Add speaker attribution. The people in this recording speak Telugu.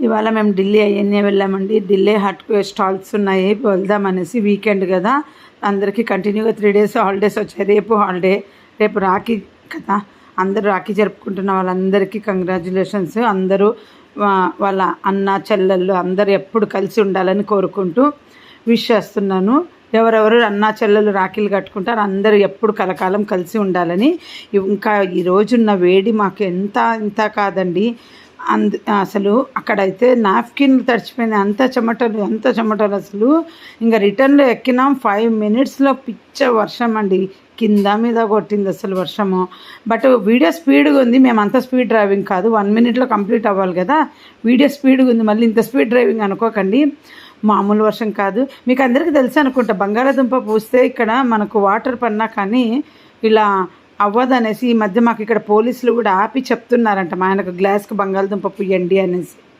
Speaker 1: ఇవాళ మేము ఢిల్లీ అవన్నీ వెళ్ళామండి. ఢిల్లీ హట్ స్టాల్స్ ఉన్నాయి, వెళ్దామనేసి. వీకెండ్ కదా, అందరికీ కంటిన్యూగా 3 days హాలిడేస్ వచ్చాయి. రేపు హాలిడే, రేపు రాఖీ కదా, అందరూ రాఖీ జరుపుకుంటున్న వాళ్ళందరికీ కంగ్రాచులేషన్స్. అందరూ వాళ్ళ అన్న చెల్లెళ్ళు అందరూ ఎప్పుడు కలిసి ఉండాలని కోరుకుంటూ విష్ చేస్తున్నాను. ఎవరెవరు అన్నా చెల్లెలు రాఖీలు కట్టుకుంటారు అందరూ ఎప్పుడు కలకాలం కలిసి ఉండాలని. ఇంకా ఈ రోజున్న వేడి మాకు ఇంత కాదండి. అసలు అక్కడైతే నాప్కిన్లు తడిచిపోయినాయి, అంత చెమటలు అసలు. ఇంకా రిటర్న్లో ఎక్కినాం, 5 minutesలో పిచ్చ వర్షం అండి, కింద మీద కొట్టింది అసలు వర్షము. బట్ వీడియో స్పీడ్గా ఉంది, మేము అంత స్పీడ్ డ్రైవింగ్ కాదు, 1 minute కంప్లీట్ అవ్వాలి కదా. వీడియో స్పీడ్గా ఉంది, మళ్ళీ ఇంత స్పీడ్ డ్రైవింగ్ అనుకోకండి. మామూలు వర్షం కాదు. మీకు అందరికీ తెలుసు అనుకుంటా, బంగాళాదుంప పూస్తే ఇక్కడ మనకు వాటర్ పడినా కానీ ఇలా అవ్వదనేసి ఈ మధ్య మాకు ఇక్కడ పోలీసులు కూడా ఆపి చెప్తున్నారంట, మా ఆయనకు గ్లాస్కి బంగాళదుంప పూయండి అనేసి.